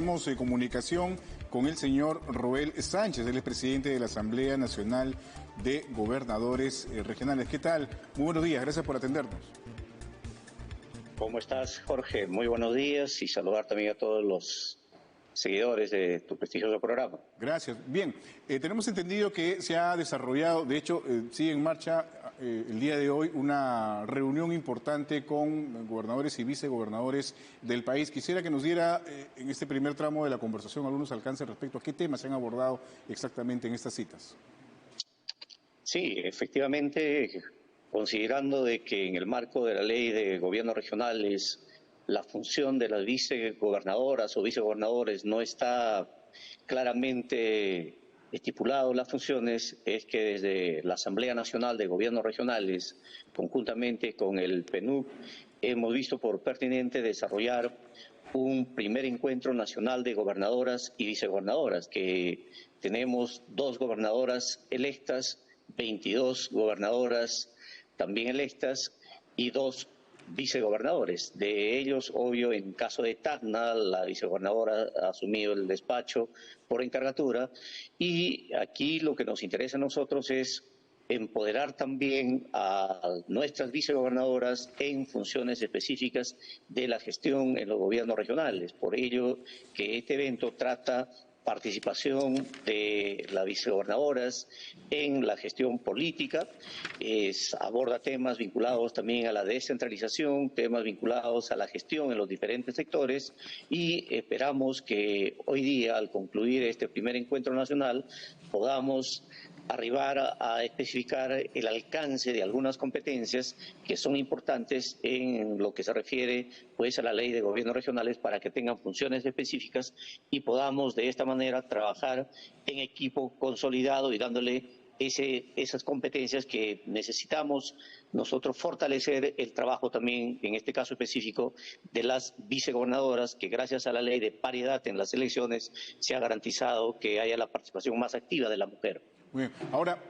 Tenemos comunicación con el señor Roel Sánchez, él es presidente de la Asamblea Nacional de Gobernadores Regionales. ¿Qué tal? Muy buenos días, gracias por atendernos. ¿Cómo estás, Jorge? Muy buenos días y saludar también a todos los seguidores de tu prestigioso programa. Gracias. Bien, tenemos entendido que se ha desarrollado, de hecho, sigue en marcha el día de hoy una reunión importante con gobernadores y vicegobernadores del país. Quisiera que nos diera en este primer tramo de la conversación algunos alcances respecto a qué temas se han abordado exactamente en estas citas. Sí, efectivamente, considerando de que en el marco de la ley de gobiernos regionales la función de las vicegobernadoras o vicegobernadores no está claramente estipulado las funciones, es que desde la Asamblea Nacional de Gobiernos Regionales, conjuntamente con el PNUC, hemos visto por pertinente desarrollar un primer encuentro nacional de gobernadoras y vicegobernadoras, que tenemos 2 gobernadoras electas, 22 gobernadoras también electas y 2 vicegobernadores. De ellos, obvio, en caso de Tacna, la vicegobernadora ha asumido el despacho por encargatura, y aquí lo que nos interesa a nosotros es empoderar también a nuestras vicegobernadoras en funciones específicas de la gestión en los gobiernos regionales. Por ello que este evento trata participación de las vicegobernadoras en la gestión política, aborda temas vinculados también a la descentralización, temas vinculados a la gestión en los diferentes sectores, y esperamos que hoy día, al concluir este primer encuentro nacional, podamos arribar a especificar el alcance de algunas competencias que son importantes en lo que se refiere pues a la ley de gobiernos regionales, para que tengan funciones específicas y podamos de esta manera trabajar en equipo consolidado y dándole esas competencias que necesitamos nosotros fortalecer el trabajo también, en este caso específico, de las vicegobernadoras, que gracias a la ley de paridad en las elecciones se ha garantizado que haya la participación más activa de la mujer. Muy bien. Ahora,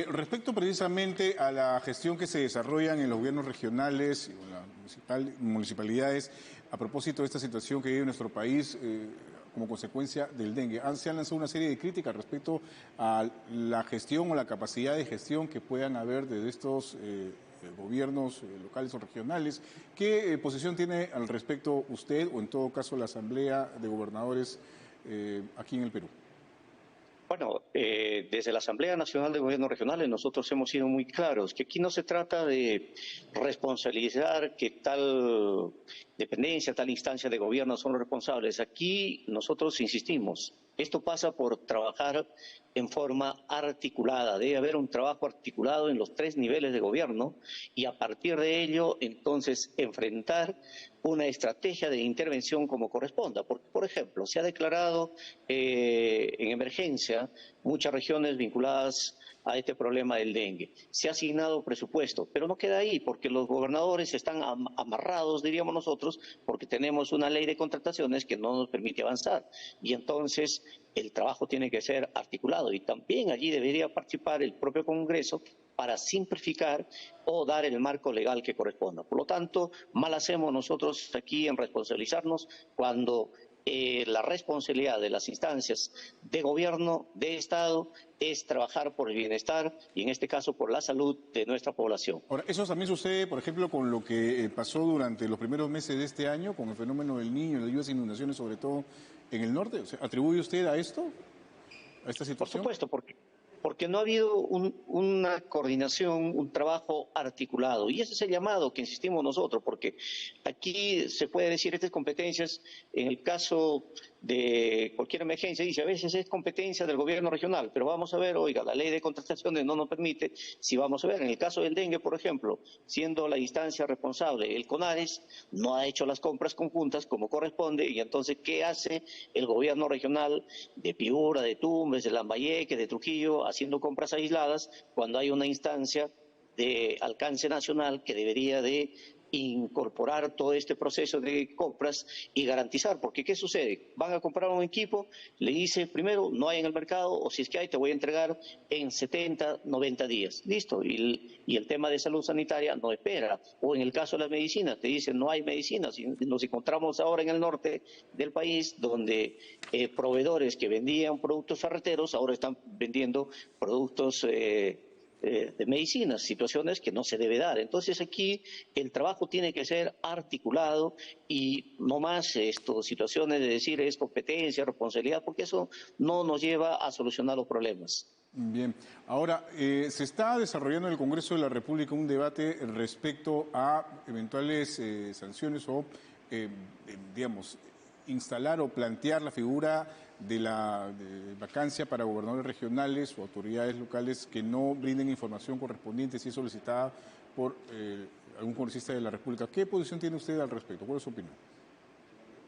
respecto precisamente a la gestión que se desarrollan en los gobiernos regionales y las municipalidades, a propósito de esta situación que vive nuestro país como consecuencia del dengue, se han lanzado una serie de críticas respecto a la gestión o la capacidad de gestión que puedan haber de estos gobiernos locales o regionales. ¿Qué posición tiene al respecto usted o en todo caso la Asamblea de Gobernadores aquí en el Perú? Bueno, desde la Asamblea Nacional de Gobiernos Regionales nosotros hemos sido muy claros que aquí no se trata de responsabilizar que tal dependencia, tal instancia de gobierno son los responsables. Aquí nosotros insistimos, esto pasa por trabajar en forma articulada. Debe haber un trabajo articulado en los 3 niveles de gobierno, y a partir de ello entonces enfrentar una estrategia de intervención como corresponda. Porque, por ejemplo, se ha declarado en emergencia muchas regiones vinculadas a este problema del dengue. Se ha asignado presupuesto, pero no queda ahí, porque los gobernadores están amarrados, diríamos nosotros, porque tenemos una ley de contrataciones que no nos permite avanzar. Y entonces el trabajo tiene que ser articulado, y también allí debería participar el propio Congreso para simplificar o dar el marco legal que corresponda. Por lo tanto, mal hacemos nosotros aquí en responsabilizarnos cuando la responsabilidad de las instancias de gobierno, de Estado, es trabajar por el bienestar y en este caso por la salud de nuestra población. Ahora, ¿eso también sucede, por ejemplo, con lo que pasó durante los primeros meses de este año, con el fenómeno del Niño, las lluvias e inundaciones, sobre todo en el norte? O sea, ¿atribuye usted a esto, a esta situación? Por supuesto, porque no ha habido una coordinación, un trabajo articulado. Y ese es el llamado que insistimos nosotros, porque aquí se puede decir estas competencias, en el caso de cualquier emergencia, dice a veces es competencia del gobierno regional, pero vamos a ver, oiga, la ley de contrataciones no nos permite. Si vamos a ver, en el caso del dengue, por ejemplo, siendo la instancia responsable el CONARES, no ha hecho las compras conjuntas como corresponde, y entonces, ¿qué hace el gobierno regional de Piura, de Tumbes, de Lambayeque, de Trujillo, haciendo compras aisladas, cuando hay una instancia de alcance nacional que debería de incorporar todo este proceso de compras y garantizar, porque ¿qué sucede? Van a comprar un equipo, le dice primero no hay en el mercado, o si es que hay te voy a entregar en 70, 90 días, listo, y el tema de salud sanitaria no espera, o en el caso de las medicinas, te dicen no hay medicinas, y nos encontramos ahora en el norte del país donde proveedores que vendían productos ferreteros ahora están vendiendo productos de medicinas, situaciones que no se debe dar. Entonces aquí el trabajo tiene que ser articulado y no más situaciones de decir es competencia, responsabilidad, porque eso no nos lleva a solucionar los problemas. Bien, ahora se está desarrollando en el Congreso de la República un debate respecto a eventuales sanciones o, digamos, instalar o plantear la figura de la vacancia para gobernadores regionales o autoridades locales que no brinden información correspondiente si es solicitada por algún congresista de la República. ¿Qué posición tiene usted al respecto? ¿Cuál es su opinión?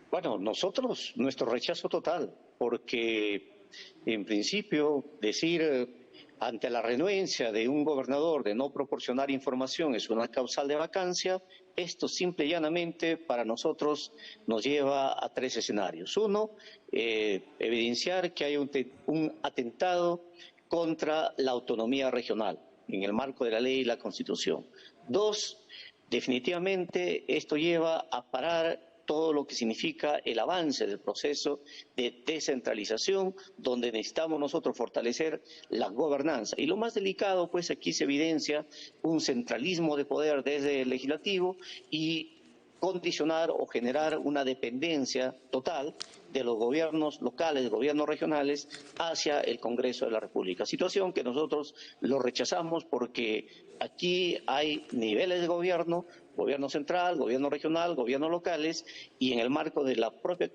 Bueno, nosotros, nuestro rechazo total, porque en principio decir ante la renuencia de un gobernador de no proporcionar información es una causal de vacancia, esto simple y llanamente para nosotros nos lleva a tres escenarios. Uno, evidenciar que hay un atentado contra la autonomía regional en el marco de la ley y la Constitución. Dos, definitivamente esto lleva a parar todo lo que significa el avance del proceso de descentralización, donde necesitamos nosotros fortalecer la gobernanza. Y lo más delicado, pues aquí se evidencia un centralismo de poder desde el legislativo y condicionar o generar una dependencia total de los gobiernos locales, gobiernos regionales, hacia el Congreso de la República. Situación que nosotros lo rechazamos porque aquí hay niveles de gobierno, gobierno central, gobierno regional, gobiernos locales, y en el marco de la propia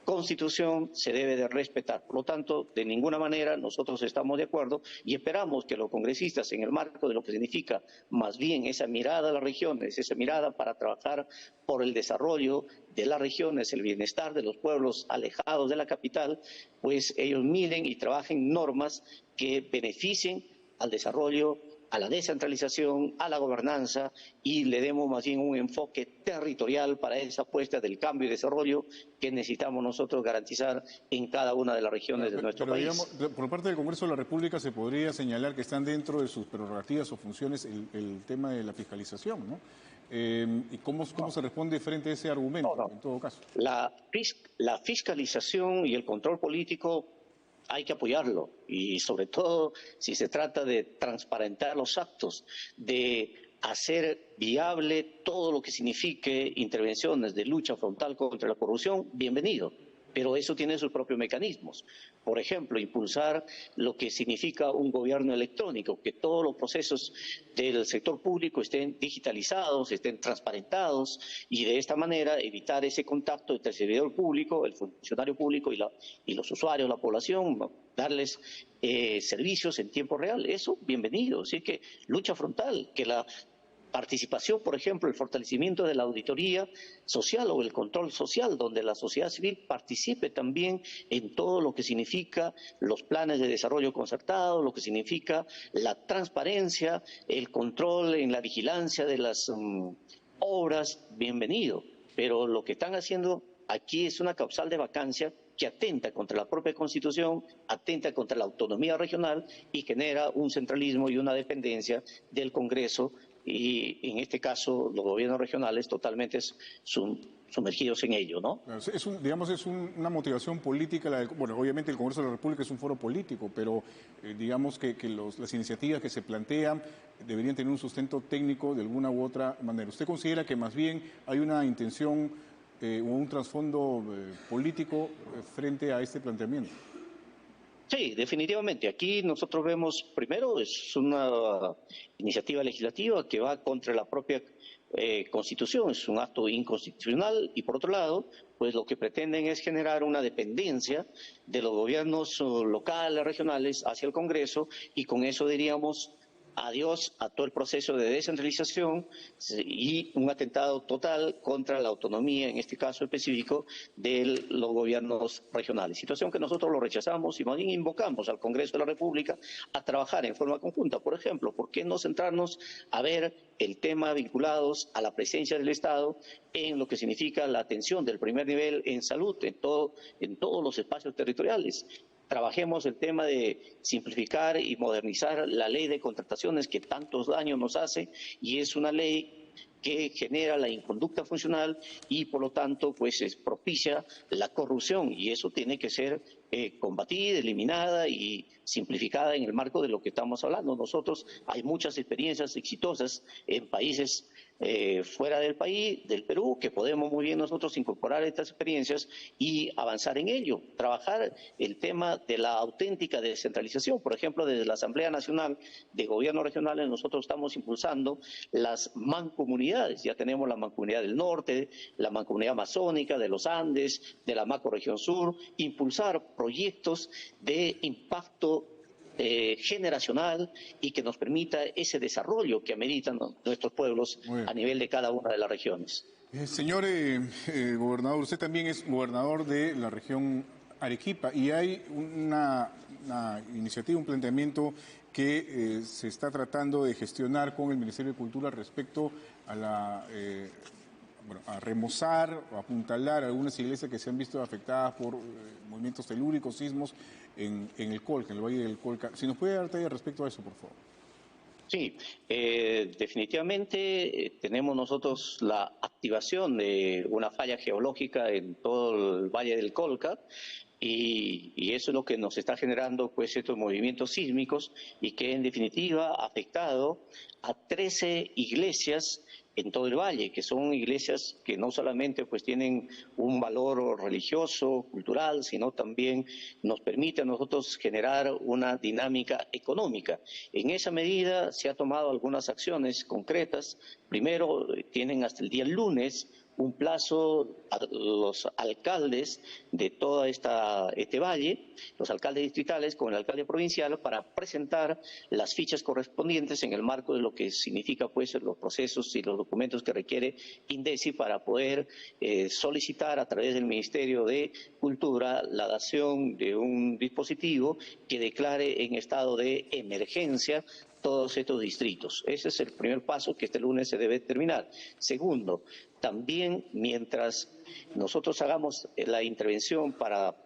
Constitución se debe de respetar. Por lo tanto, de ninguna manera nosotros estamos de acuerdo y esperamos que los congresistas, en el marco de lo que significa más bien esa mirada a las regiones, esa mirada para trabajar por el desarrollo de las regiones, el bienestar de los pueblos alejados de la capital, pues ellos miren y trabajen normas que beneficien al desarrollo, a la descentralización, a la gobernanza y le demos más bien un enfoque territorial para esa apuesta del cambio y desarrollo que necesitamos nosotros garantizar en cada una de las regiones de nuestro país. Digamos, por parte del Congreso de la República se podría señalar que están dentro de sus prerrogativas o funciones el tema de la fiscalización, ¿no? ¿Y cómo se responde frente a ese argumento, en todo caso? La fiscalización y el control político hay que apoyarlo y sobre todo si se trata de transparentar los actos, de hacer viable todo lo que signifique intervenciones de lucha frontal contra la corrupción, bienvenido. Pero eso tiene sus propios mecanismos. Por ejemplo, impulsar lo que significa un gobierno electrónico, que todos los procesos del sector público estén digitalizados, estén transparentados y de esta manera evitar ese contacto entre el servidor público, el funcionario público y los usuarios, la población, darles servicios en tiempo real. Eso, bienvenido. Así que lucha frontal, que la participación, por ejemplo, el fortalecimiento de la auditoría social o el control social, donde la sociedad civil participe también en todo lo que significa los planes de desarrollo concertado, lo que significa la transparencia, el control en la vigilancia de las obras, bienvenido. Pero lo que están haciendo aquí es una causal de vacancia que atenta contra la propia Constitución, atenta contra la autonomía regional y genera un centralismo y una dependencia del Congreso y en este caso los gobiernos regionales totalmente sumergidos en ello, ¿no? Es una motivación política, bueno, obviamente el Congreso de la República es un foro político, pero digamos que las iniciativas que se plantean deberían tener un sustento técnico de alguna u otra manera. ¿Usted considera que más bien hay una intención o un trasfondo político frente a este planteamiento? Sí, definitivamente. Aquí nosotros vemos, primero, es una iniciativa legislativa que va contra la propia Constitución, es un acto inconstitucional y por otro lado, pues lo que pretenden es generar una dependencia de los gobiernos locales, regionales, hacia el Congreso y con eso diríamos adiós a todo el proceso de descentralización y un atentado total contra la autonomía, en este caso específico, de los gobiernos regionales. Situación que nosotros lo rechazamos y más bien invocamos al Congreso de la República a trabajar en forma conjunta. Por ejemplo, ¿por qué no centrarnos a ver el tema vinculados a la presencia del Estado en lo que significa la atención del primer nivel en salud en todos los espacios territoriales? Trabajemos el tema de simplificar y modernizar la ley de contrataciones que tantos daños nos hace, y es una ley que genera la inconducta funcional y por lo tanto pues propicia la corrupción, y eso tiene que ser combatida, eliminada y simplificada en el marco de lo que estamos hablando. Nosotros hay muchas experiencias exitosas en países fuera del país, del Perú, que podemos muy bien nosotros incorporar estas experiencias y avanzar en ello. Trabajar el tema de la auténtica descentralización. Por ejemplo, desde la Asamblea Nacional de Gobiernos Regionales nosotros estamos impulsando las mancomunidades. Ya tenemos la mancomunidad del norte, la mancomunidad amazónica, de los Andes, de la macrorregión sur. Impulsar proyectos de impacto generacional y que nos permita ese desarrollo que ameritan nuestros pueblos a nivel de cada una de las regiones. Señor gobernador, usted también es gobernador de la región Arequipa y hay una iniciativa, un planteamiento que se está tratando de gestionar con el Ministerio de Cultura respecto a a remozar o apuntalar algunas iglesias que se han visto afectadas por movimientos telúricos, sismos en el Colca, en el Valle del Colca. Si nos puede dar detalle respecto a eso, por favor. Sí, definitivamente tenemos nosotros la activación de una falla geológica en todo el Valle del Colca, y eso es lo que nos está generando pues estos movimientos sísmicos, y que en definitiva ha afectado a 13 iglesias en todo el valle, que son iglesias que no solamente pues tienen un valor religioso, cultural, sino también nos permite a nosotros generar una dinámica económica. En esa medida se ha tomado algunas acciones concretas. Primero, tienen hasta el día lunes un plazo a los alcaldes de todo este valle, los alcaldes distritales con el alcalde provincial, para presentar las fichas correspondientes en el marco de lo que significa pues los procesos y los documentos que requiere INDECI para poder solicitar a través del Ministerio de Cultura la dación de un dispositivo que declare en estado de emergencia todos estos distritos. Ese es el primer paso que este lunes se debe terminar. Segundo, también mientras nosotros hagamos la intervención para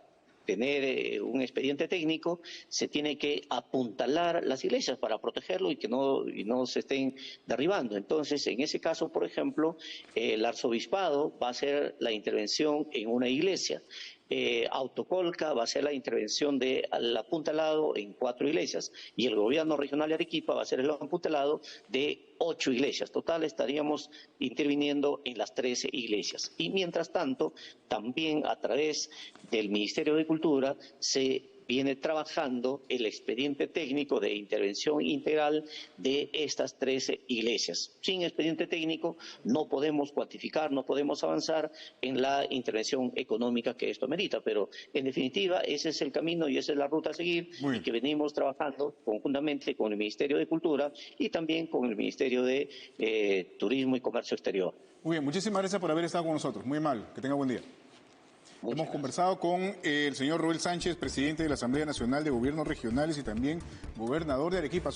tener un expediente técnico, se tiene que apuntalar las iglesias para protegerlo y que no se estén derribando. Entonces, en ese caso, por ejemplo, el arzobispado va a hacer la intervención en una iglesia. Autocolca va a hacer la intervención del apuntalado en 4 iglesias, y el gobierno regional de Arequipa va a hacer el apuntalado de 8 iglesias. Total, estaríamos interviniendo en las 13 iglesias. Y mientras tanto, también a través del Ministerio de Cultura se viene trabajando el expediente técnico de intervención integral de estas 13 iglesias. Sin expediente técnico no podemos cuantificar, no podemos avanzar en la intervención económica que esto merita, pero en definitiva ese es el camino y esa es la ruta a seguir, y que venimos trabajando conjuntamente con el Ministerio de Cultura y también con el Ministerio de Turismo y Comercio Exterior. Muy bien, muchísimas gracias por haber estado con nosotros. Muy amable, que tenga buen día. Hemos conversado con el señor Roel Sánchez, presidente de la Asamblea Nacional de Gobiernos Regionales y también gobernador de Arequipa.